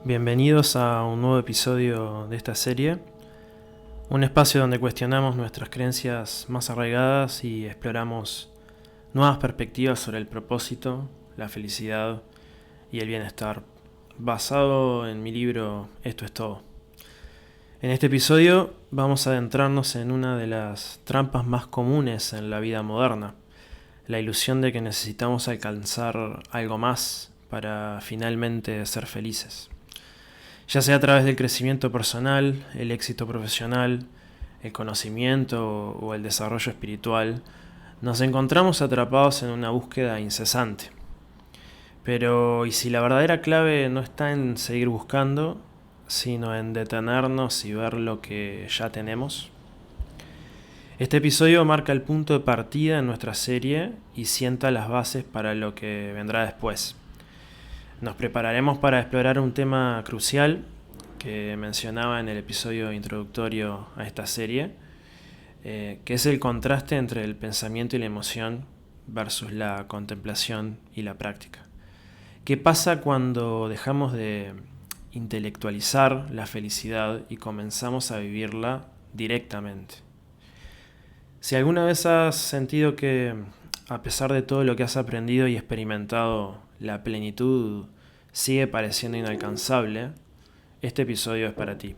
Bienvenidos a un nuevo episodio de esta serie, un espacio donde cuestionamos nuestras creencias más arraigadas y exploramos nuevas perspectivas sobre el propósito, la felicidad y el bienestar, basado en mi libro Esto es todo. En este episodio vamos a adentrarnos en una de las trampas más comunes en la vida moderna, la ilusión de que necesitamos alcanzar algo más para finalmente ser felices. Ya sea a través del crecimiento personal, el éxito profesional, el conocimiento o el desarrollo espiritual, nos encontramos atrapados en una búsqueda incesante. Pero, ¿y si la verdadera clave no está en seguir buscando, sino en detenernos y ver lo que ya tenemos? Este episodio marca el punto de partida en nuestra serie y sienta las bases para lo que vendrá después. Nos prepararemos para explorar un tema crucial que mencionaba en el episodio introductorio a esta serie, que es el contraste entre el pensamiento y la emoción versus la contemplación y la práctica. ¿Qué pasa cuando dejamos de intelectualizar la felicidad y comenzamos a vivirla directamente? Si alguna vez has sentido que, a pesar de todo lo que has aprendido y experimentado, la plenitud sigue pareciendo inalcanzable, este episodio es para ti.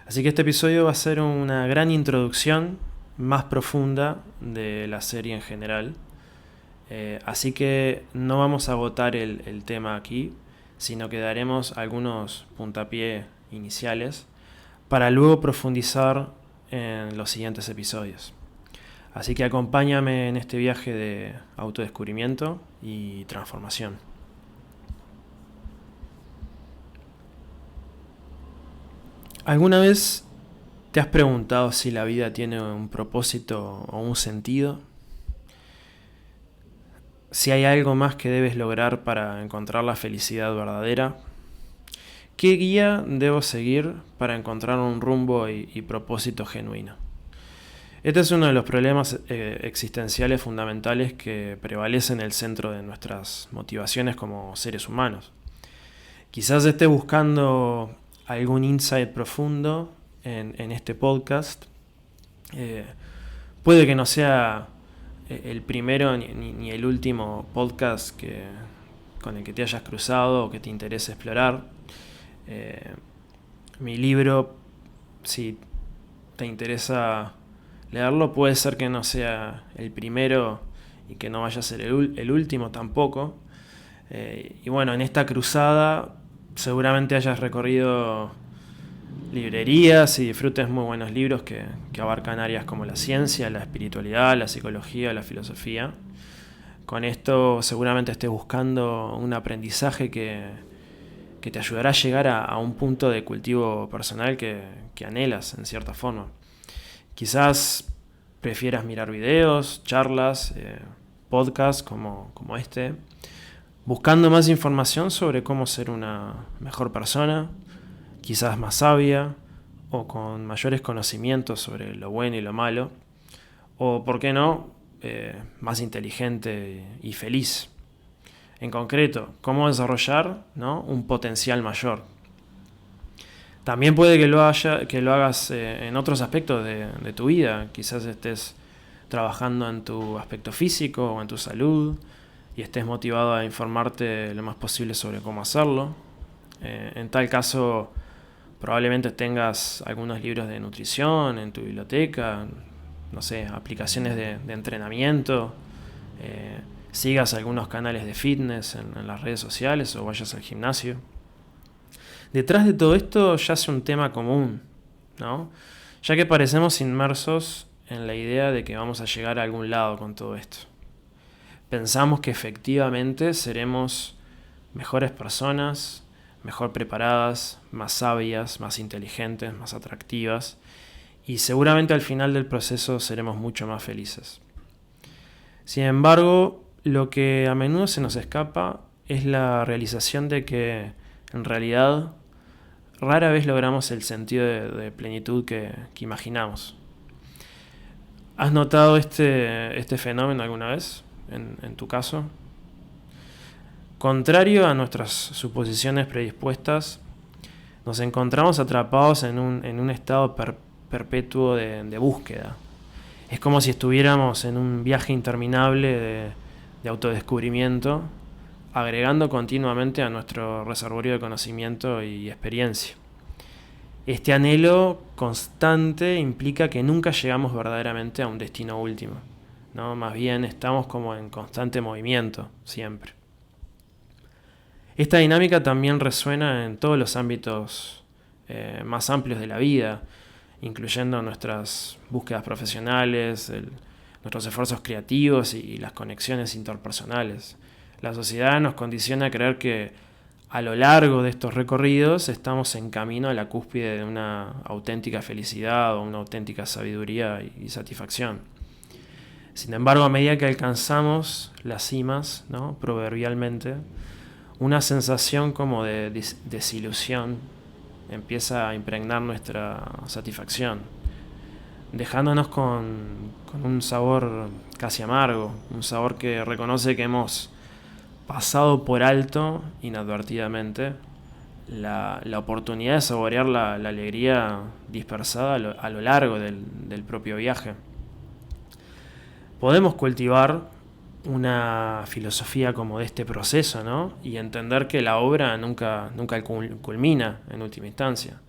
Así que este episodio va a ser una gran introducción más profunda de la serie en general. Así que no vamos a agotar el tema aquí, sino que daremos algunos puntapiés iniciales para luego profundizar en los siguientes episodios. Así que acompáñame en este viaje de autodescubrimiento y transformación. ¿Alguna vez te has preguntado si la vida tiene un propósito o un sentido? Si hay algo más que debes lograr para encontrar la felicidad verdadera. ¿Qué guía debo seguir para encontrar un rumbo y propósito genuino? Este es uno de los problemas existenciales fundamentales que prevalecen en el centro de nuestras motivaciones como seres humanos. Quizás estés buscando algún insight profundo en este podcast. Puede que no sea el primero ni el último podcast con el que te hayas cruzado o que te interese explorar. Mi libro, si te interesa leerlo, puede ser que no sea el primero y que no vaya a ser el último tampoco. Y bueno, en esta cruzada seguramente hayas recorrido librerías y disfrutes muy buenos libros que abarcan áreas como la ciencia, la espiritualidad, la psicología, la filosofía. Con esto seguramente estés buscando un aprendizaje que te ayudará a llegar a un punto de cultivo personal que anhelas en cierta forma. Quizás prefieras mirar videos, charlas, podcasts como este, buscando más información sobre cómo ser una mejor persona, quizás más sabia o con mayores conocimientos sobre lo bueno y lo malo, o por qué no, más inteligente y feliz. En concreto, cómo desarrollar, ¿no?, un potencial mayor. También puede que lo hagas en otros aspectos de tu vida. Quizás estés trabajando en tu aspecto físico o en tu salud y estés motivado a informarte lo más posible sobre cómo hacerlo. En tal caso, probablemente tengas algunos libros de nutrición en tu biblioteca, no sé, aplicaciones de entrenamiento, sigas algunos canales de fitness en las redes sociales o vayas al gimnasio. Detrás de todo esto yace un tema común, ¿no? Ya que parecemos inmersos en la idea de que vamos a llegar a algún lado con todo esto. Pensamos que efectivamente seremos mejores personas, mejor preparadas, más sabias, más inteligentes, más atractivas, y seguramente al final del proceso seremos mucho más felices. Sin embargo, lo que a menudo se nos escapa es la realización de que, en realidad, rara vez logramos el sentido de plenitud que imaginamos. ¿Has notado este fenómeno alguna vez, en tu caso? Contrario a nuestras suposiciones predispuestas, nos encontramos atrapados en un estado perpetuo de búsqueda. Es como si estuviéramos en un viaje interminable de autodescubrimiento, agregando continuamente a nuestro reservorio de conocimiento y experiencia. Este anhelo constante implica que nunca llegamos verdaderamente a un destino último, ¿no? Más bien estamos como en constante movimiento, siempre. Esta dinámica también resuena en todos los ámbitos más amplios de la vida, incluyendo nuestras búsquedas profesionales, nuestros esfuerzos creativos y las conexiones interpersonales. La sociedad nos condiciona a creer que a lo largo de estos recorridos estamos en camino a la cúspide de una auténtica felicidad o una auténtica sabiduría y satisfacción. Sin embargo, a medida que alcanzamos las cimas, ¿no?, proverbialmente, una sensación como de desilusión empieza a impregnar nuestra satisfacción, dejándonos con un sabor casi amargo, un sabor que reconoce que hemos pasado por alto inadvertidamente la oportunidad de saborear la alegría dispersada a lo largo del propio viaje. Podemos cultivar una filosofía como de este proceso, ¿no?, y entender que la obra nunca culmina en última instancia,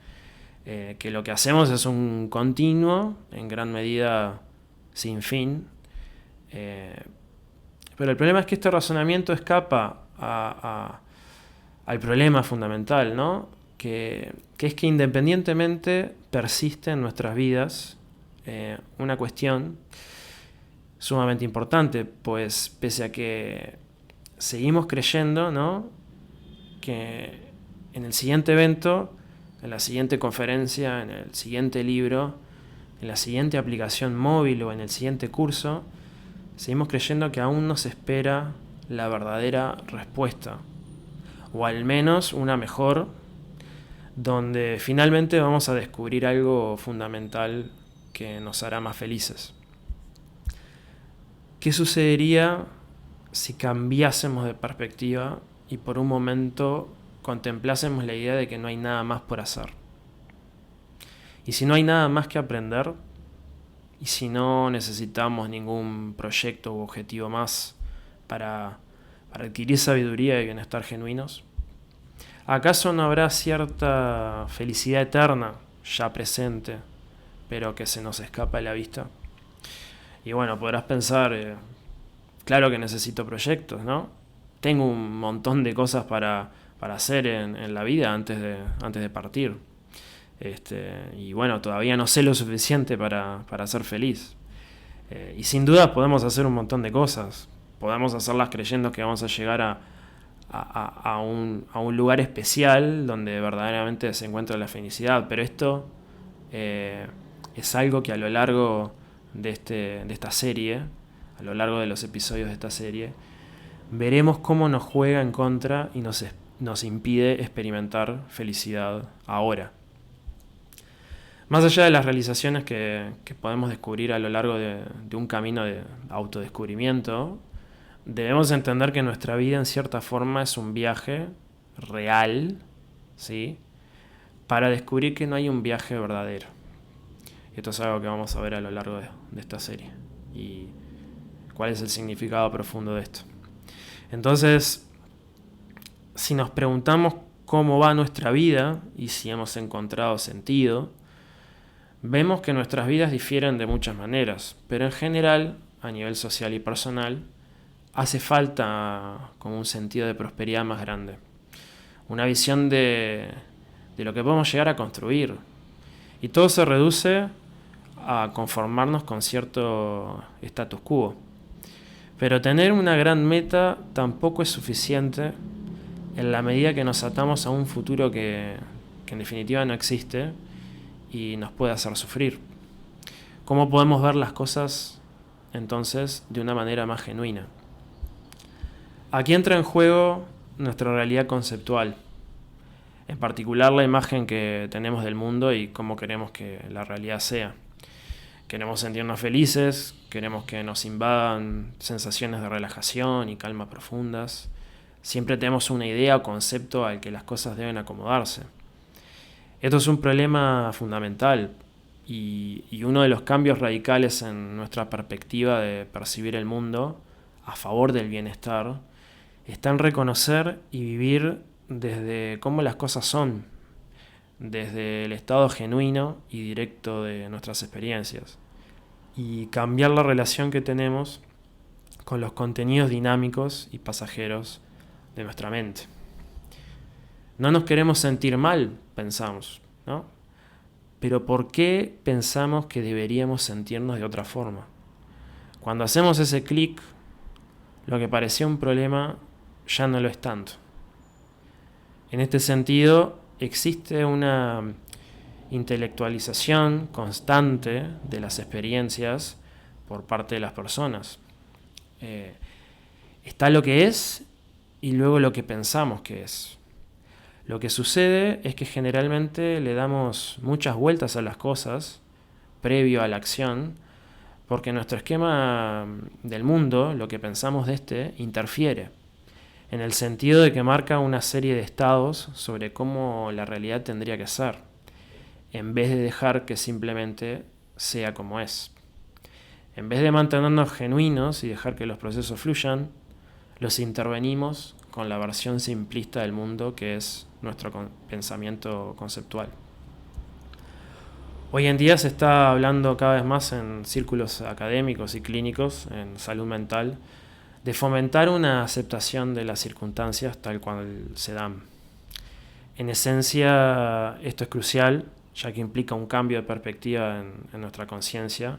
que lo que hacemos es un continuo, en gran medida sin fin, pero el problema es que este razonamiento escapa al problema fundamental, ¿no?, que es que independientemente persiste en nuestras vidas una cuestión sumamente importante, pues pese a que seguimos creyendo, ¿no?, que en el siguiente evento, en la siguiente conferencia, en el siguiente libro, en la siguiente aplicación móvil o en el siguiente curso, seguimos creyendo que aún nos espera la verdadera respuesta, o al menos una mejor, donde finalmente vamos a descubrir algo fundamental que nos hará más felices. ¿Qué sucedería si cambiásemos de perspectiva y por un momento contemplásemos la idea de que no hay nada más por hacer? Y si no hay nada más que aprender, y si no necesitamos ningún proyecto u objetivo más para adquirir sabiduría y bienestar genuinos, ¿acaso no habrá cierta felicidad eterna ya presente, pero que se nos escapa de la vista? Y bueno, podrás pensar, claro que necesito proyectos, ¿no? Tengo un montón de cosas para hacer en la vida antes de partir. Y bueno, todavía no sé lo suficiente para ser feliz. Y sin duda podemos hacer un montón de cosas. Podemos hacerlas creyendo que vamos a llegar a un lugar especial donde verdaderamente se encuentra la felicidad. Pero esto es algo que a lo largo de esta serie, a lo largo de los episodios de esta serie, veremos cómo nos juega en contra y nos impide experimentar felicidad ahora. Más allá de las realizaciones que podemos descubrir a lo largo de un camino de autodescubrimiento, debemos entender que nuestra vida en cierta forma es un viaje real, ¿sí?, para descubrir que no hay un viaje verdadero. Esto es algo que vamos a ver a lo largo de esta serie. Y cuál es el significado profundo de esto. Entonces, si nos preguntamos cómo va nuestra vida y si hemos encontrado sentido, vemos que nuestras vidas difieren de muchas maneras, pero en general, a nivel social y personal, hace falta como un sentido de prosperidad más grande. Una visión de lo que podemos llegar a construir. Y todo se reduce a conformarnos con cierto status quo. Pero tener una gran meta tampoco es suficiente en la medida que nos atamos a un futuro que en definitiva no existe y nos puede hacer sufrir. ¿Cómo podemos ver las cosas entonces de una manera más genuina? Aquí entra en juego nuestra realidad conceptual, en particular la imagen que tenemos del mundo y cómo queremos que la realidad sea. Queremos sentirnos felices, queremos que nos invadan sensaciones de relajación y calma profundas, Siempre tenemos una idea o concepto al que las cosas deben acomodarse. Esto es un problema fundamental y uno de los cambios radicales en nuestra perspectiva de percibir el mundo a favor del bienestar está en reconocer y vivir desde cómo las cosas son, desde el estado genuino y directo de nuestras experiencias, y cambiar la relación que tenemos con los contenidos dinámicos y pasajeros de nuestra mente. No nos queremos sentir mal, pensamos, ¿no? Pero ¿por qué pensamos que deberíamos sentirnos de otra forma? Cuando hacemos ese clic, lo que parecía un problema ya no lo es tanto. En este sentido, existe una intelectualización constante de las experiencias por parte de las personas. Está lo que es y luego lo que pensamos que es. Lo que sucede es que generalmente le damos muchas vueltas a las cosas previo a la acción, porque nuestro esquema del mundo, lo que pensamos de este, interfiere, en el sentido de que marca una serie de estados sobre cómo la realidad tendría que ser, en vez de dejar que simplemente sea como es. En vez de mantenernos genuinos y dejar que los procesos fluyan, los intervenimos con la versión simplista del mundo que es nuestro pensamiento conceptual. Hoy en día se está hablando cada vez más en círculos académicos y clínicos en salud mental de fomentar una aceptación de las circunstancias tal cual se dan. En esencia, esto es crucial, ya que implica un cambio de perspectiva en nuestra conciencia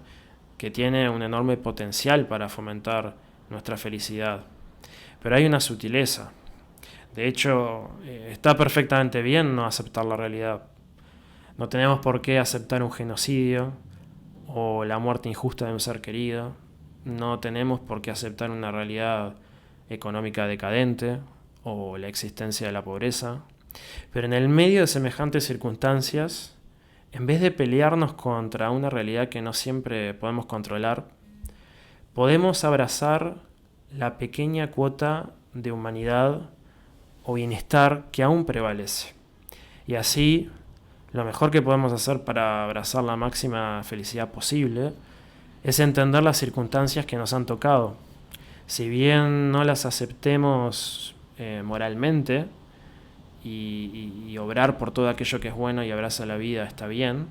que tiene un enorme potencial para fomentar nuestra felicidad. Pero hay una sutileza. De hecho, está perfectamente bien no aceptar la realidad. No tenemos por qué aceptar un genocidio o la muerte injusta de un ser querido. No tenemos por qué aceptar una realidad económica decadente o la existencia de la pobreza. Pero en el medio de semejantes circunstancias, en vez de pelearnos contra una realidad que no siempre podemos controlar, podemos abrazar la pequeña cuota de humanidad o bienestar que aún prevalece. Y así, lo mejor que podemos hacer para abrazar la máxima felicidad posible es entender las circunstancias que nos han tocado. Si bien no las aceptemos moralmente y obrar por todo aquello que es bueno y abraza la vida está bien,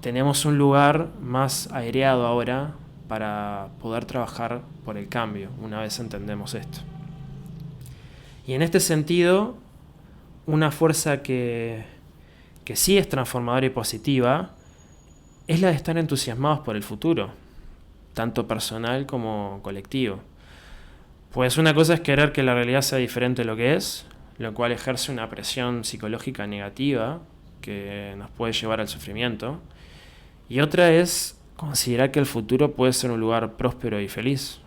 tenemos un lugar más aireado ahora para poder trabajar por el cambio, una vez entendemos esto. Y en este sentido, una fuerza que sí es transformadora y positiva es la de estar entusiasmados por el futuro, tanto personal como colectivo. Pues una cosa es querer que la realidad sea diferente de lo que es, lo cual ejerce una presión psicológica negativa que nos puede llevar al sufrimiento. Y otra es considerar que el futuro puede ser un lugar próspero y feliz,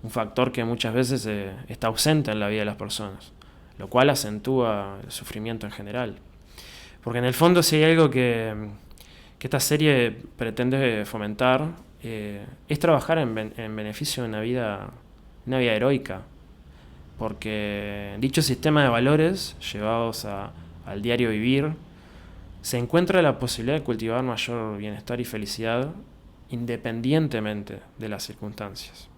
un factor que muchas veces está ausente en la vida de las personas, lo cual acentúa el sufrimiento en general. Porque en el fondo, si hay algo que esta serie pretende fomentar, es trabajar en beneficio de una vida heroica. Porque dicho sistema de valores, llevados al diario vivir, se encuentra la posibilidad de cultivar mayor bienestar y felicidad independientemente de las circunstancias.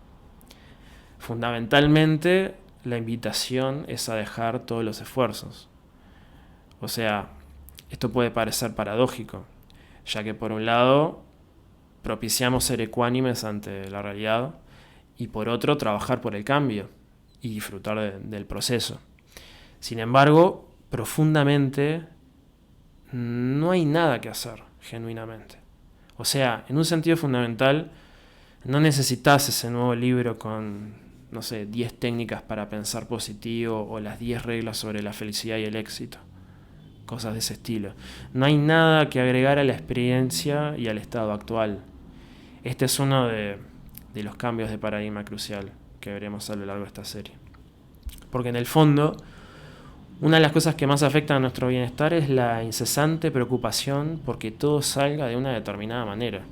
Fundamentalmente, la invitación es a dejar todos los esfuerzos. O sea, esto puede parecer paradójico, ya que por un lado propiciamos ser ecuánimes ante la realidad y por otro trabajar por el cambio y disfrutar del proceso. Sin embargo, profundamente no hay nada que hacer genuinamente. O sea, en un sentido fundamental, no necesitas ese nuevo libro con, 10 técnicas para pensar positivo o las 10 reglas sobre la felicidad y el éxito. Cosas de ese estilo. No hay nada que agregar a la experiencia y al estado actual. Este es uno de los cambios de paradigma crucial que veremos a lo largo de esta serie. Porque en el fondo, una de las cosas que más afectan a nuestro bienestar es la incesante preocupación porque todo salga de una determinada manera.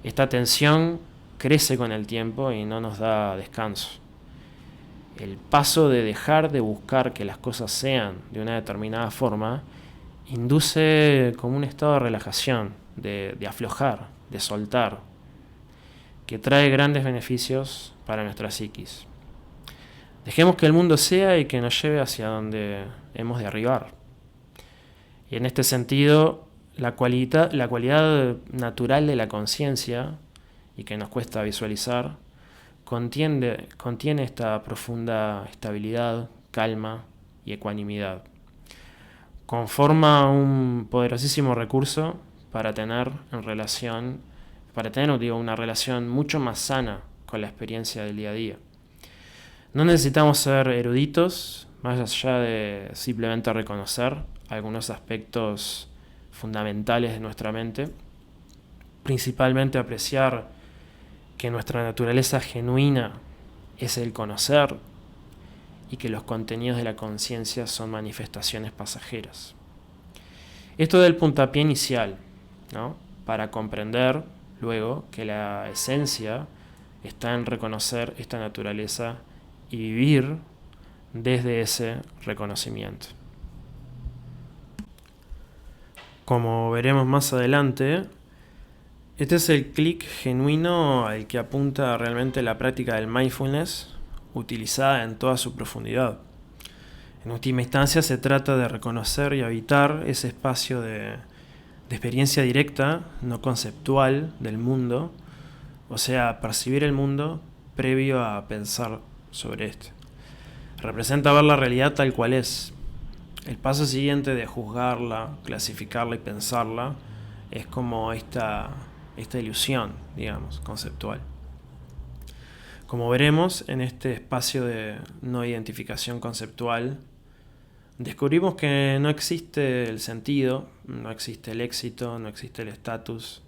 Esta tensión crece con el tiempo y no nos da descanso. el paso de dejar de buscar que las cosas sean de una determinada forma induce como un estado de relajación, de aflojar, de soltar, que trae grandes beneficios para nuestra psiquis. Dejemos que el mundo sea y que nos lleve hacia donde hemos de arribar. Y en este sentido, la cualidad natural de la conciencia, y que nos cuesta visualizar, contiene esta profunda estabilidad, calma y ecuanimidad. Conforma un poderosísimo recurso para tener una relación mucho más sana con la experiencia del día a día. No necesitamos ser eruditos, más allá de simplemente reconocer algunos aspectos fundamentales de nuestra mente, principalmente apreciar que nuestra naturaleza genuina es el conocer y que los contenidos de la conciencia son manifestaciones pasajeras. Esto da el puntapié inicial, ¿no?, para comprender luego que la esencia está en reconocer esta naturaleza y vivir desde ese reconocimiento. Como veremos más adelante, este es el clic genuino al que apunta realmente la práctica del mindfulness, utilizada en toda su profundidad. En última instancia se trata de reconocer y habitar ese espacio de experiencia directa, no conceptual, del mundo, o sea, percibir el mundo previo a pensar sobre este. Representa ver la realidad tal cual es. El paso siguiente de juzgarla, clasificarla y pensarla es como esta ilusión, digamos, conceptual. Como veremos, en este espacio de no identificación conceptual, descubrimos que no existe el sentido, no existe el éxito, no existe el estatus,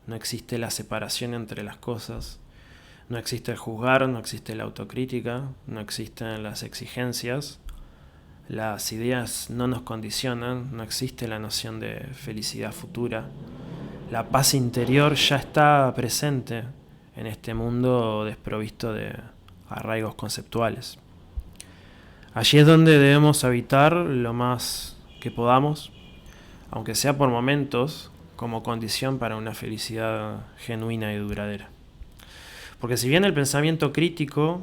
no existe la separación entre las cosas, no existe el juzgar, no existe la autocrítica, no existen las exigencias, las ideas no nos condicionan, no existe la noción de felicidad futura. La paz interior ya está presente en este mundo desprovisto de arraigos conceptuales. Allí es donde debemos habitar lo más que podamos, aunque sea por momentos, como condición para una felicidad genuina y duradera. Porque si bien el pensamiento crítico,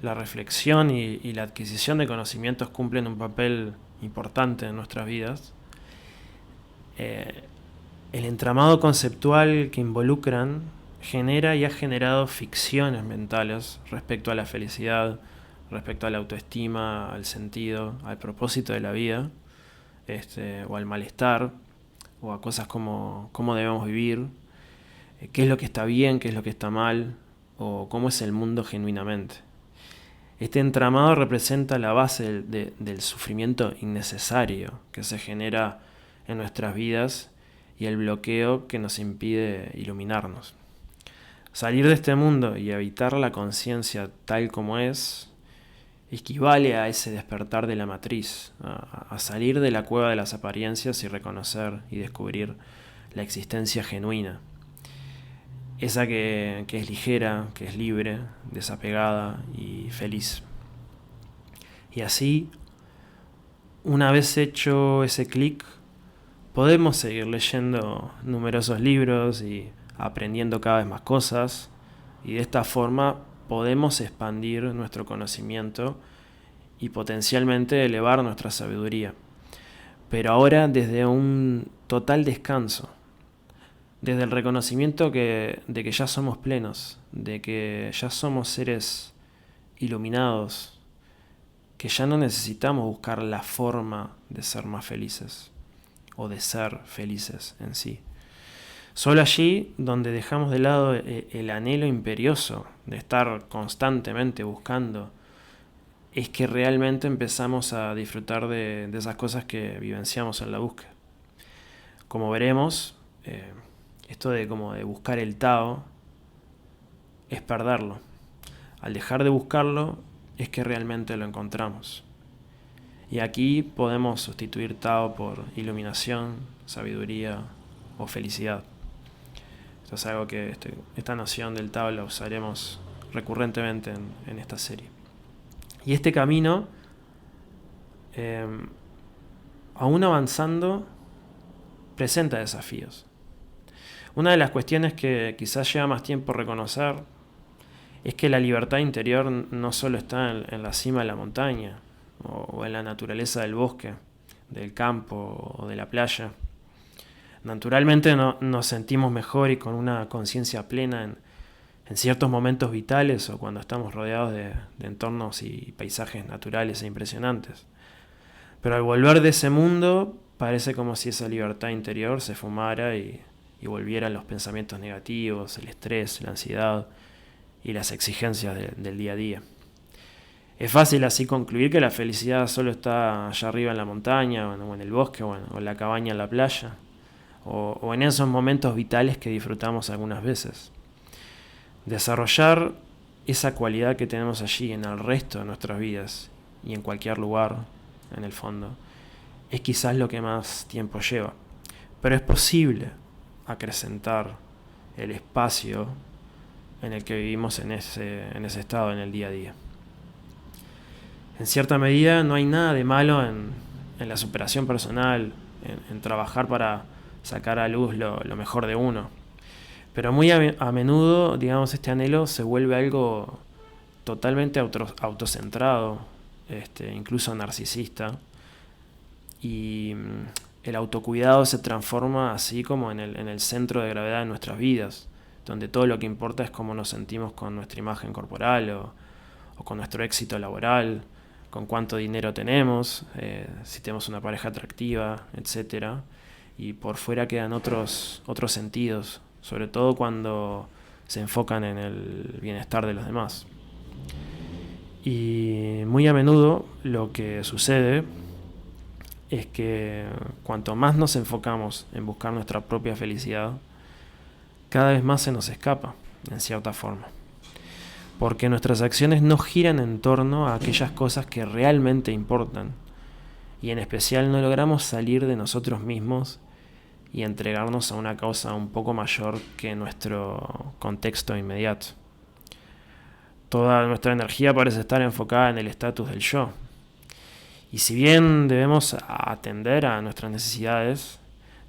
la reflexión y la adquisición de conocimientos cumplen un papel importante en nuestras vidas, el entramado conceptual que involucran genera y ha generado ficciones mentales respecto a la felicidad, respecto a la autoestima, al sentido, al propósito de la vida, o al malestar, o a cosas como cómo debemos vivir, qué es lo que está bien, qué es lo que está mal, o cómo es el mundo genuinamente. Este entramado representa la base del sufrimiento innecesario que se genera en nuestras vidas y el bloqueo que nos impide iluminarnos. Salir de este mundo y habitar la conciencia tal como es equivale a ese despertar de la matriz, a salir de la cueva de las apariencias y reconocer y descubrir la existencia genuina. Esa que es ligera, que es libre, desapegada y feliz. Y así, una vez hecho ese clic, podemos seguir leyendo numerosos libros y aprendiendo cada vez más cosas, y de esta forma podemos expandir nuestro conocimiento y potencialmente elevar nuestra sabiduría. Pero ahora desde un total descanso, desde el reconocimiento de que ya somos plenos, de que ya somos seres iluminados, que ya no necesitamos buscar la forma de ser más felices o de ser felices en sí. Solo allí donde dejamos de lado el anhelo imperioso de estar constantemente buscando, es que realmente empezamos a disfrutar de esas cosas que vivenciamos en la búsqueda. Como veremos, esto de buscar el Tao es perderlo. Al dejar de buscarlo es que realmente lo encontramos. Y aquí podemos sustituir Tao por iluminación, sabiduría o felicidad. Esto es algo que esta noción del Tao la usaremos recurrentemente en esta serie. Y este camino, eh, aún avanzando, presenta desafíos. Una de las cuestiones que quizás lleva más tiempo reconocer es que la libertad interior no solo está en la cima de la montaña o en la naturaleza del bosque, del campo o de la playa. Naturalmente nos sentimos mejor y con una conciencia plena en ciertos momentos vitales o cuando estamos rodeados de entornos y paisajes naturales e impresionantes. Pero al volver de ese mundo parece como si esa libertad interior se fumara y volvieran los pensamientos negativos, el estrés, la ansiedad y las exigencias del día a día. Es fácil así concluir que la felicidad solo está allá arriba en la montaña o en el bosque o en la cabaña en la playa o en esos momentos vitales que disfrutamos algunas veces. Desarrollar esa cualidad que tenemos allí en el resto de nuestras vidas y en cualquier lugar, en el fondo, es quizás lo que más tiempo lleva. Pero es posible acrecentar el espacio en el que vivimos en ese estado, en el día a día. En cierta medida no hay nada de malo en la superación personal, en trabajar para sacar a luz lo mejor de uno. Pero muy a menudo, digamos, este anhelo se vuelve algo totalmente autocentrado, incluso narcisista. Y el autocuidado se transforma así como en el centro de gravedad de nuestras vidas, donde todo lo que importa es cómo nos sentimos con nuestra imagen corporal o con nuestro éxito laboral, con cuánto dinero tenemos, si tenemos una pareja atractiva, etc. Y por fuera quedan otros sentidos, sobre todo cuando se enfocan en el bienestar de los demás. Y muy a menudo lo que sucede es que cuanto más nos enfocamos en buscar nuestra propia felicidad, cada vez más se nos escapa, en cierta forma. Porque nuestras acciones no giran en torno a aquellas cosas que realmente importan. Y en especial no logramos salir de nosotros mismos y entregarnos a una causa un poco mayor que nuestro contexto inmediato. Toda nuestra energía parece estar enfocada en el estatus del yo. Y si bien debemos atender a nuestras necesidades,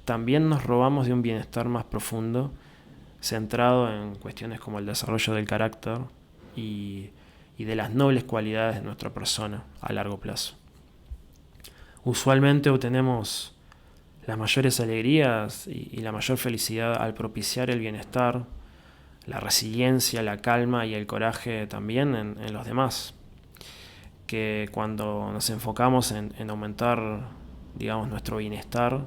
también nos robamos de un bienestar más profundo, centrado en cuestiones como el desarrollo del carácter y de las nobles cualidades de nuestra persona a largo plazo. Usualmente obtenemos las mayores alegrías y la mayor felicidad al propiciar el bienestar, la resiliencia, la calma y el coraje también en los demás. Que cuando nos enfocamos en aumentar, digamos, nuestro bienestar,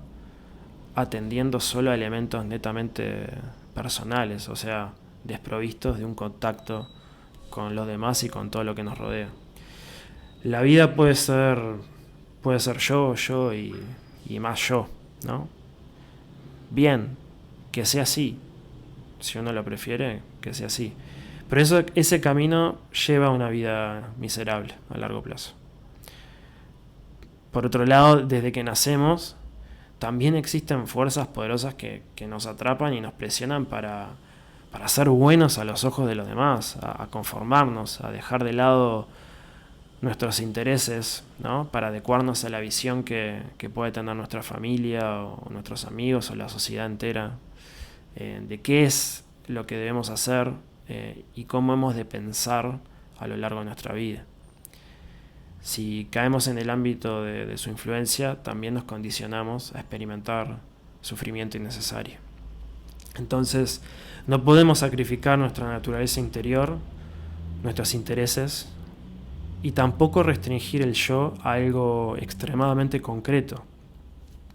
atendiendo solo a elementos netamente personales, o sea, desprovistos de un contacto con los demás y con todo lo que nos rodea. La vida puede ser yo y más yo, ¿no? Bien, que sea así. Si uno lo prefiere, que sea así. Pero ese camino lleva a una vida miserable a largo plazo. Por otro lado, desde que nacemos, también existen fuerzas poderosas que nos atrapan y nos presionan para ser buenos a los ojos de los demás, a conformarnos, a dejar de lado nuestros intereses, ¿no? Para adecuarnos a la visión que puede tener nuestra familia o nuestros amigos o la sociedad entera, de qué es lo que debemos hacer y cómo hemos de pensar a lo largo de nuestra vida. Si caemos en el ámbito de su influencia, también nos condicionamos a experimentar sufrimiento innecesario. Entonces, no podemos sacrificar nuestra naturaleza interior, nuestros intereses, y tampoco restringir el yo a algo extremadamente concreto.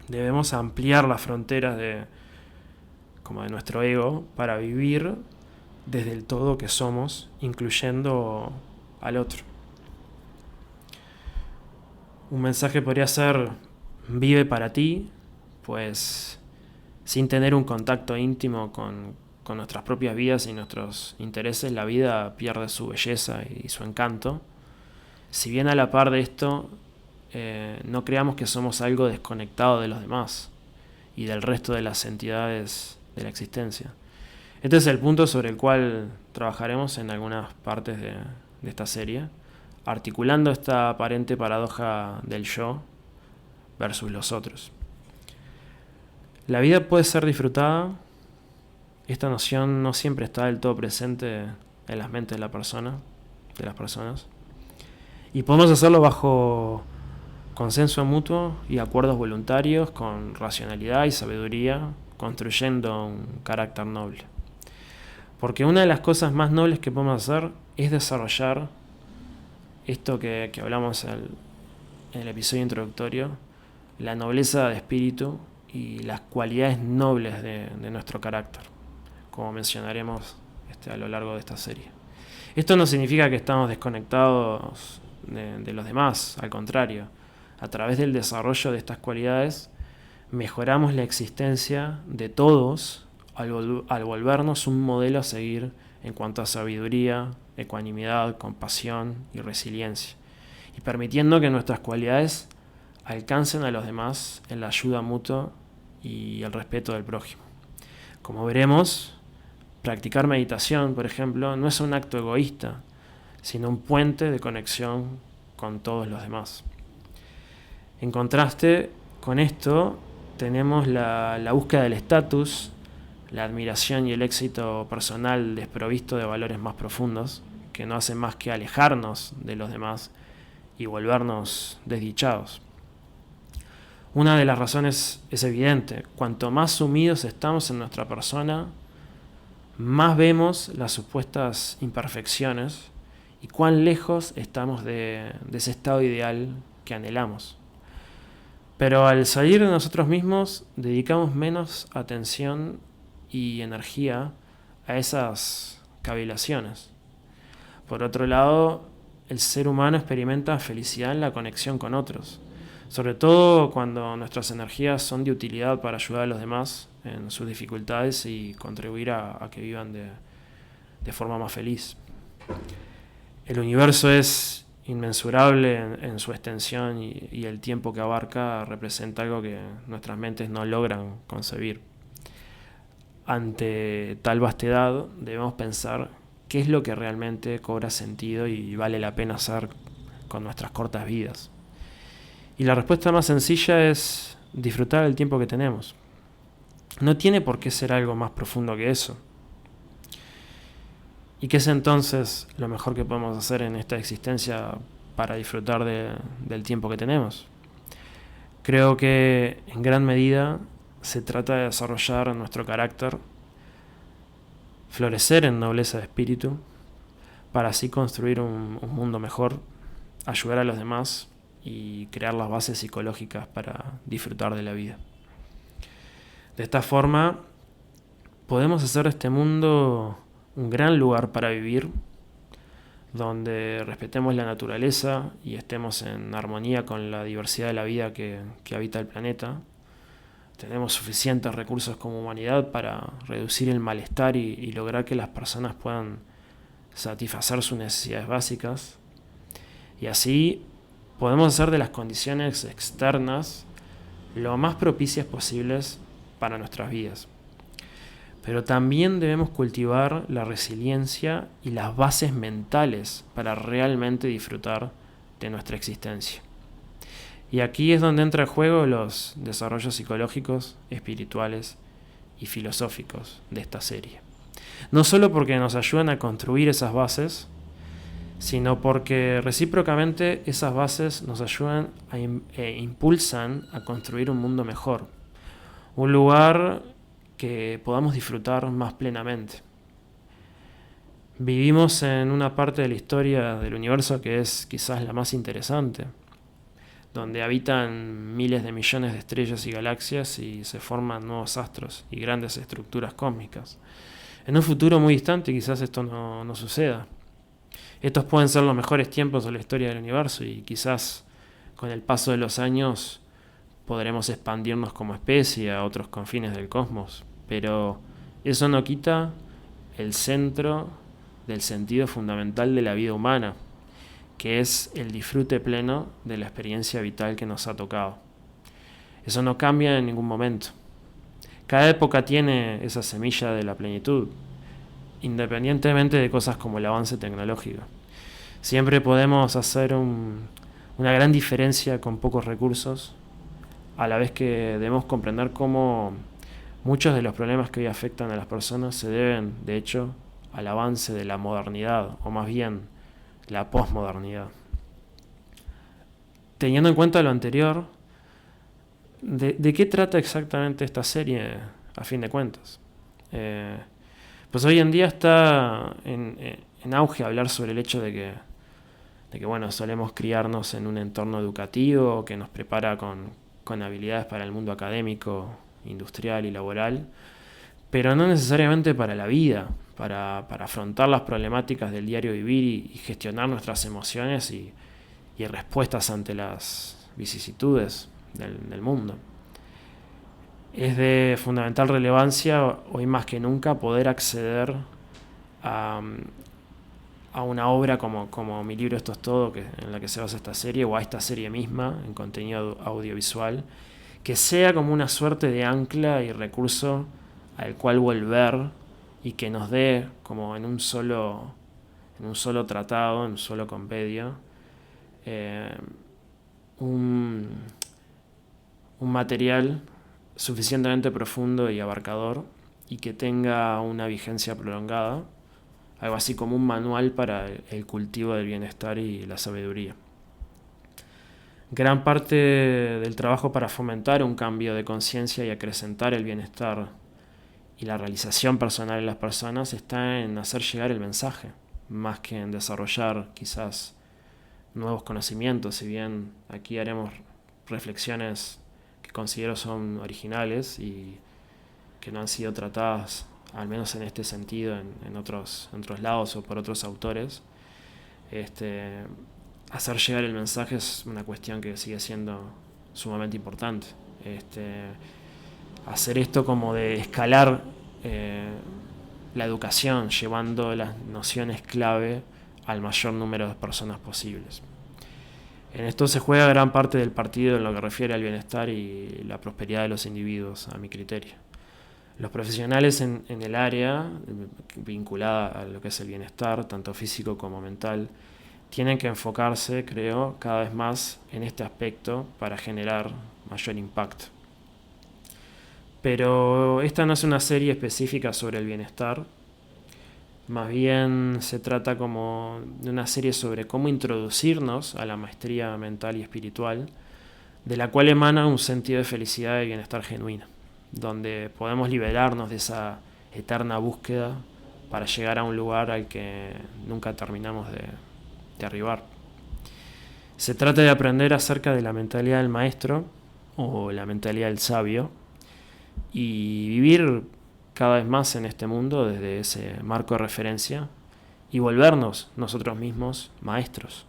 Debemos ampliar las fronteras de nuestro ego para vivir desde el todo que somos, incluyendo al otro. Un mensaje podría ser: vive para ti, pues sin tener un contacto íntimo con nuestras propias vidas y nuestros intereses, la vida pierde su belleza y su encanto. Si bien a la par de esto, no creamos que somos algo desconectado de los demás y del resto de las entidades de la existencia. Este es el punto sobre el cual trabajaremos en algunas partes de esta serie, articulando esta aparente paradoja del yo versus los otros. La vida puede ser disfrutada. Esta noción no siempre está del todo presente en las mentes de las personas. Y podemos hacerlo bajo consenso mutuo y acuerdos voluntarios, con racionalidad y sabiduría, construyendo un carácter noble. Porque una de las cosas más nobles que podemos hacer es desarrollar esto que hablamos en el episodio introductorio, la nobleza de espíritu y las cualidades nobles de nuestro carácter, como mencionaremos a lo largo de esta serie. Esto no significa que estamos desconectados de los demás, al contrario. A través del desarrollo de estas cualidades, mejoramos la existencia de todos al volvernos un modelo a seguir en cuanto a sabiduría, ecuanimidad, compasión y resiliencia, y permitiendo que nuestras cualidades alcancen a los demás en la ayuda mutua y el respeto del prójimo. Como veremos, practicar meditación, por ejemplo, no es un acto egoísta, sino un puente de conexión con todos los demás. En contraste con esto, tenemos la búsqueda del estatus, la admiración y el éxito personal desprovisto de valores más profundos, que no hacen más que alejarnos de los demás y volvernos desdichados. Una de las razones es evidente: cuanto más sumidos estamos en nuestra persona, más vemos las supuestas imperfecciones y cuán lejos estamos de ese estado ideal que anhelamos. Pero al salir de nosotros mismos, dedicamos menos atención y energía a esas cavilaciones. Por otro lado, el ser humano experimenta felicidad en la conexión con otros, sobre todo cuando nuestras energías son de utilidad para ayudar a los demás en sus dificultades y contribuir a que vivan de forma más feliz. El universo es inmensurable en su extensión y el tiempo que abarca representa algo que nuestras mentes no logran concebir. Ante tal vastedad debemos pensar qué es lo que realmente cobra sentido y vale la pena hacer con nuestras cortas vidas. Y la respuesta más sencilla es disfrutar el tiempo que tenemos. No tiene por qué ser algo más profundo que eso. ¿Y qué es entonces lo mejor que podemos hacer en esta existencia para disfrutar del tiempo que tenemos? Creo que en gran medida se trata de desarrollar nuestro carácter, florecer en nobleza de espíritu, para así construir un mundo mejor, ayudar a los demás y crear las bases psicológicas para disfrutar de la vida. De esta forma, podemos hacer de este mundo un gran lugar para vivir, donde respetemos la naturaleza y estemos en armonía con la diversidad de la vida que habita el planeta. Tenemos suficientes recursos como humanidad para reducir el malestar y lograr que las personas puedan satisfacer sus necesidades básicas. Y así podemos hacer de las condiciones externas lo más propicias posibles para nuestras vidas. Pero también debemos cultivar la resiliencia y las bases mentales para realmente disfrutar de nuestra existencia. Y aquí es donde entra en juego los desarrollos psicológicos, espirituales y filosóficos de esta serie. No solo porque nos ayudan a construir esas bases, sino porque recíprocamente esas bases nos ayudan e impulsan a construir un mundo mejor, un lugar que podamos disfrutar más plenamente. Vivimos en una parte de la historia del universo que es quizás la más interesante, donde habitan miles de millones de estrellas y galaxias y se forman nuevos astros y grandes estructuras cósmicas. En un futuro muy distante quizás esto no suceda. Estos pueden ser los mejores tiempos de la historia del universo y quizás con el paso de los años podremos expandirnos como especie a otros confines del cosmos, pero eso no quita el centro del sentido fundamental de la vida humana, que es el disfrute pleno de la experiencia vital que nos ha tocado. Eso no cambia en ningún momento. Cada época tiene esa semilla de la plenitud, independientemente de cosas como el avance tecnológico. Siempre podemos hacer una gran diferencia con pocos recursos, a la vez que debemos comprender cómo muchos de los problemas que hoy afectan a las personas se deben, de hecho, al avance de la modernidad, o más bien la posmodernidad. Teniendo en cuenta lo anterior, ¿de qué trata exactamente esta serie a fin de cuentas? Pues hoy en día está en auge hablar sobre el hecho de que bueno, solemos criarnos en un entorno educativo que nos prepara con habilidades para el mundo académico, industrial y laboral, pero no necesariamente para la vida, para afrontar las problemáticas del diario vivir y gestionar nuestras emociones y respuestas ante las vicisitudes del mundo. Es de fundamental relevancia hoy más que nunca poder acceder a, a una obra como Mi libro Esto es todo, en la que se basa esta serie, o a esta serie misma en contenido audiovisual, que sea como una suerte de ancla y recurso al cual volver y que nos dé como en un solo tratado, en un solo compendio, eh, un, un material suficientemente profundo y abarcador y que tenga una vigencia prolongada, algo así como un manual para el cultivo del bienestar y la sabiduría. Gran parte del trabajo para fomentar un cambio de conciencia y acrecentar el bienestar y la realización personal en las personas está en hacer llegar el mensaje, más que en desarrollar quizás nuevos conocimientos, si bien aquí haremos reflexiones que considero son originales y que no han sido tratadas, al menos en este sentido, en otros lados o por otros autores. Hacer llegar el mensaje es una cuestión que sigue siendo sumamente importante. Hacer esto como de escalar la educación, llevando las nociones clave al mayor número de personas posibles. En esto se juega gran parte del partido en lo que refiere al bienestar y la prosperidad de los individuos, a mi criterio. Los profesionales en el área vinculada a lo que es el bienestar, tanto físico como mental, tienen que enfocarse, creo, cada vez más en este aspecto para generar mayor impacto. Pero esta no es una serie específica sobre el bienestar, más bien se trata como de una serie sobre cómo introducirnos a la maestría mental y espiritual, de la cual emana un sentido de felicidad y bienestar genuino, donde podemos liberarnos de esa eterna búsqueda para llegar a un lugar al que nunca terminamos de arribar. Se trata de aprender acerca de la mentalidad del maestro o la mentalidad del sabio y vivir cada vez más en este mundo desde ese marco de referencia y volvernos nosotros mismos maestros,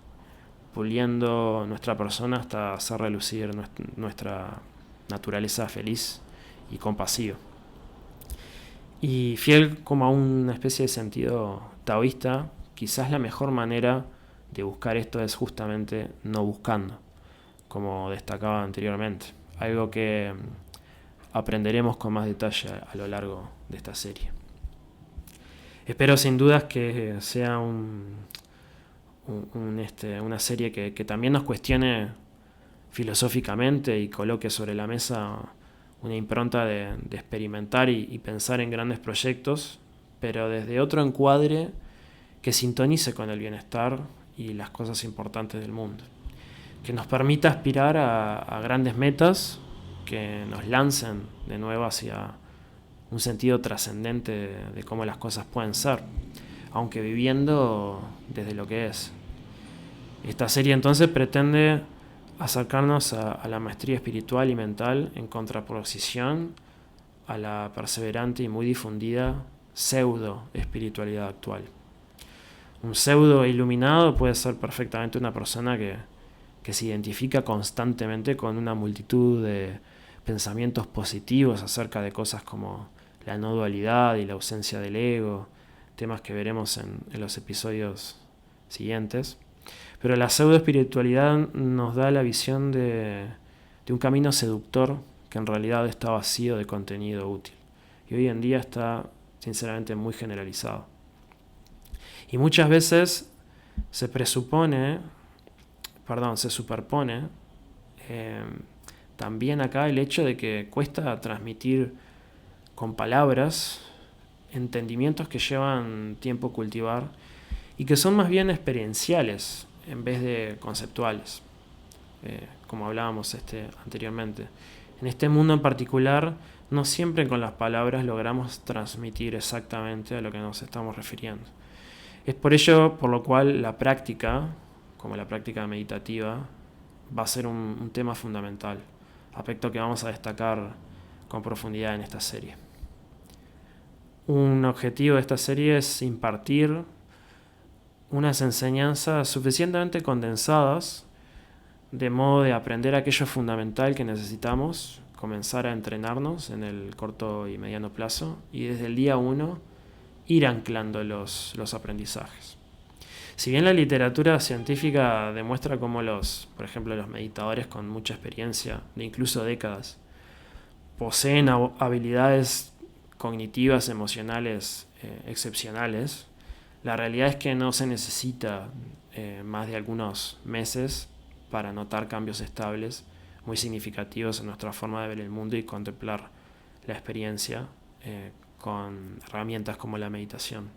puliendo nuestra persona hasta hacer relucir nuestra naturaleza feliz y compasiva. Y fiel como a una especie de sentido taoísta, quizás la mejor manera de buscar esto es justamente no buscando, como destacaba anteriormente, algo que aprenderemos con más detalle a lo largo de esta serie. Espero sin dudas que sea una serie que también nos cuestione filosóficamente y coloque sobre la mesa una impronta de experimentar y pensar en grandes proyectos, pero desde otro encuadre que sintonice con el bienestar y las cosas importantes del mundo, que nos permita aspirar a grandes metas que nos lancen de nuevo hacia un sentido trascendente de cómo las cosas pueden ser, aunque viviendo desde lo que es. Esta serie entonces pretende acercarnos a la maestría espiritual y mental en contraposición a la perseverante y muy difundida pseudo espiritualidad actual. Un pseudo iluminado puede ser perfectamente una persona que se identifica constantemente con una multitud de pensamientos positivos acerca de cosas como la no dualidad y la ausencia del ego, temas que veremos en los episodios siguientes. Pero la pseudo espiritualidad nos da la visión de un camino seductor que en realidad está vacío de contenido útil. Y hoy en día está sinceramente muy generalizado. Y muchas veces se superpone también acá el hecho de que cuesta transmitir con palabras entendimientos que llevan tiempo cultivar y que son más bien experienciales en vez de conceptuales, como hablábamos anteriormente. En este mundo en particular, no siempre con las palabras logramos transmitir exactamente a lo que nos estamos refiriendo. Es por ello por lo cual la práctica, como la práctica meditativa, va a ser un tema fundamental, aspecto que vamos a destacar con profundidad en esta serie. Un objetivo de esta serie es impartir unas enseñanzas suficientemente condensadas, de modo de aprender aquello fundamental que necesitamos, comenzar a entrenarnos en el corto y mediano plazo, y desde el día 1 ir anclando los aprendizajes. Si bien la literatura científica demuestra cómo por ejemplo, los meditadores con mucha experiencia, de incluso décadas, poseen habilidades cognitivas, emocionales excepcionales, la realidad es que no se necesita más de algunos meses para notar cambios estables muy significativos en nuestra forma de ver el mundo y contemplar la experiencia con herramientas como la meditación.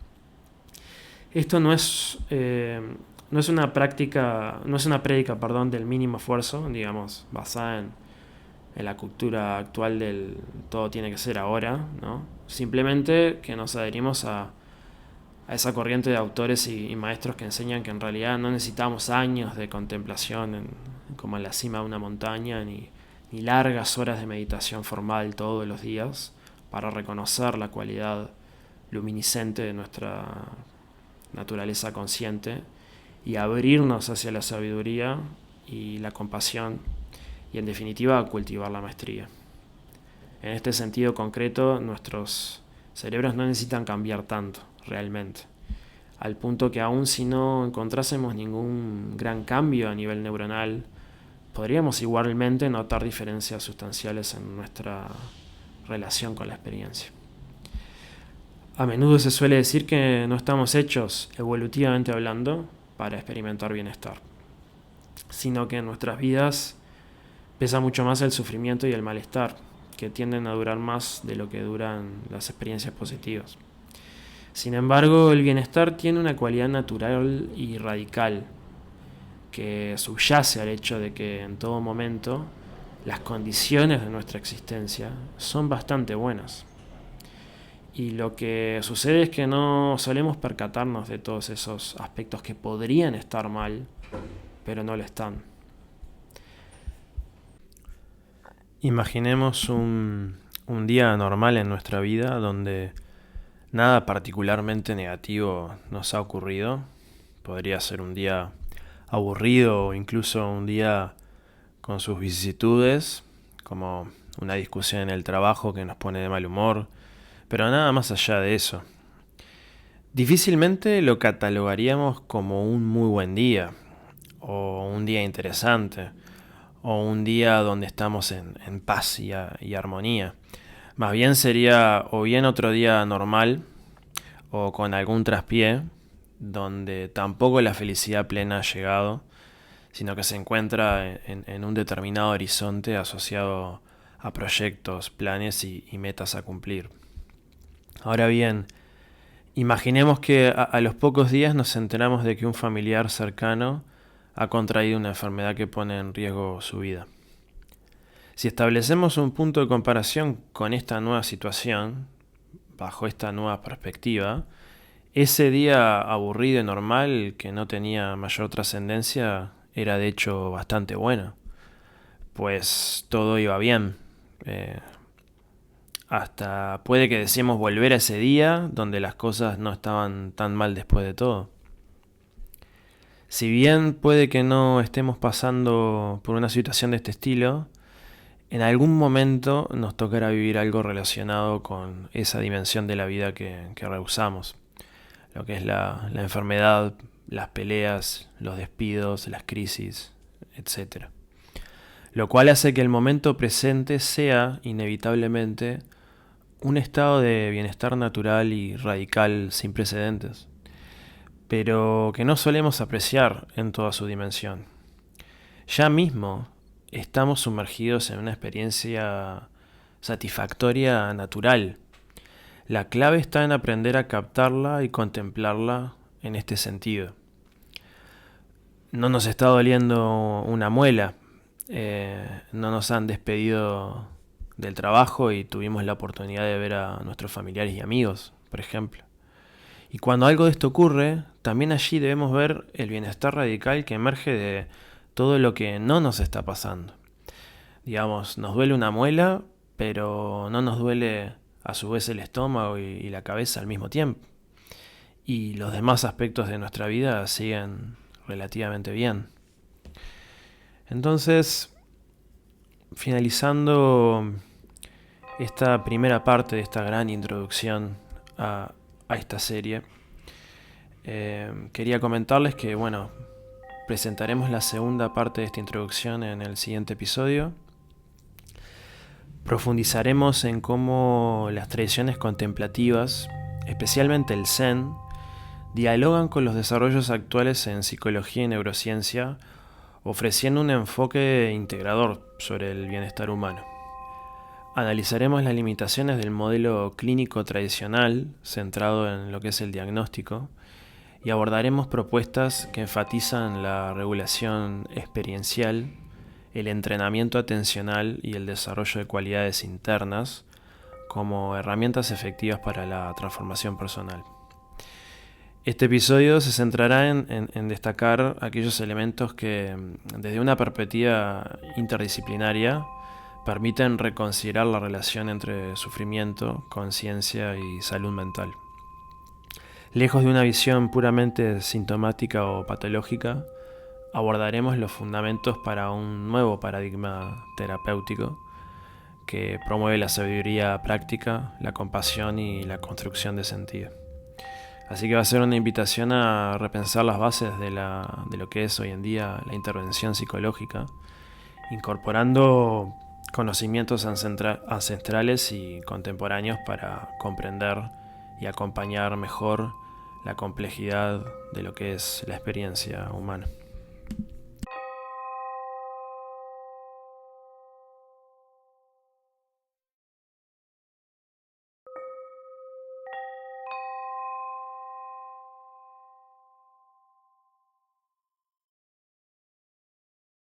Esto no es una prédica del mínimo esfuerzo, digamos, basada en la cultura actual del todo tiene que ser ahora, ¿no? Simplemente que nos adherimos a esa corriente de autores y maestros que enseñan que en realidad no necesitamos años de contemplación como en la cima de una montaña, ni largas horas de meditación formal todos los días para reconocer la cualidad luminiscente de nuestra naturaleza consciente y abrirnos hacia la sabiduría y la compasión y en definitiva cultivar la maestría. En este sentido concreto, nuestros cerebros no necesitan cambiar tanto realmente, al punto que aun si no encontrásemos ningún gran cambio a nivel neuronal, podríamos igualmente notar diferencias sustanciales en nuestra relación con la experiencia. A menudo se suele decir que no estamos hechos, evolutivamente hablando, para experimentar bienestar, sino que en nuestras vidas pesa mucho más el sufrimiento y el malestar, que tienden a durar más de lo que duran las experiencias positivas. Sin embargo, el bienestar tiene una cualidad natural y radical que subyace al hecho de que en todo momento las condiciones de nuestra existencia son bastante buenas. Y lo que sucede es que no solemos percatarnos de todos esos aspectos que podrían estar mal, pero no lo están. Imaginemos un día normal en nuestra vida donde nada particularmente negativo nos ha ocurrido. Podría ser un día aburrido o incluso un día con sus vicisitudes, como una discusión en el trabajo que nos pone de mal humor, pero nada más allá de eso. Difícilmente lo catalogaríamos como un muy buen día, o un día interesante, o un día donde estamos en paz y armonía. Más bien sería o bien otro día normal, o con algún traspié, donde tampoco la felicidad plena ha llegado, sino que se encuentra en un determinado horizonte asociado a proyectos, planes y metas a cumplir. Ahora bien, imaginemos que a los pocos días nos enteramos de que un familiar cercano ha contraído una enfermedad que pone en riesgo su vida. Si establecemos un punto de comparación con esta nueva situación, bajo esta nueva perspectiva, ese día aburrido y normal, que no tenía mayor trascendencia, era de hecho bastante bueno, pues todo iba bien. Hasta puede que deseemos volver a ese día donde las cosas no estaban tan mal después de todo. Si bien puede que no estemos pasando por una situación de este estilo, en algún momento nos tocará vivir algo relacionado con esa dimensión de la vida que rehusamos. Lo que es la enfermedad, las peleas, los despidos, las crisis, etc. Lo cual hace que el momento presente sea, inevitablemente, un estado de bienestar natural y radical sin precedentes. pero que no solemos apreciar en toda su dimensión. Ya mismo estamos sumergidos en una experiencia satisfactoria natural. La clave está en aprender a captarla y contemplarla en este sentido. No nos está doliendo una muela, no nos han despedido del trabajo y tuvimos la oportunidad de ver a nuestros familiares y amigos, por ejemplo. Y cuando algo de esto ocurre, también allí debemos ver el bienestar radical que emerge de todo lo que no nos está pasando. Digamos, nos duele una muela, pero no nos duele a su vez el estómago y la cabeza al mismo tiempo. Y los demás aspectos de nuestra vida siguen relativamente bien. Entonces, finalizando esta primera parte de esta gran introducción a esta serie, quería comentarles que, bueno, presentaremos la segunda parte de esta introducción en el siguiente episodio. Profundizaremos en cómo las tradiciones contemplativas, especialmente el Zen, dialogan con los desarrollos actuales en psicología y neurociencia, ofreciendo un enfoque integrador sobre el bienestar humano. Analizaremos las limitaciones del modelo clínico tradicional, centrado en lo que es el diagnóstico, y abordaremos propuestas que enfatizan la regulación experiencial, el entrenamiento atencional y el desarrollo de cualidades internas como herramientas efectivas para la transformación personal. Este episodio se centrará en destacar aquellos elementos que, desde una perspectiva interdisciplinaria, permiten reconsiderar la relación entre sufrimiento, conciencia y salud mental. Lejos de una visión puramente sintomática o patológica, abordaremos los fundamentos para un nuevo paradigma terapéutico que promueve la sabiduría práctica, la compasión y la construcción de sentido. Así que va a ser una invitación a repensar las bases de lo que es hoy en día la intervención psicológica, incorporando conocimientos ancestrales y contemporáneos para comprender y acompañar mejor la complejidad de lo que es la experiencia humana.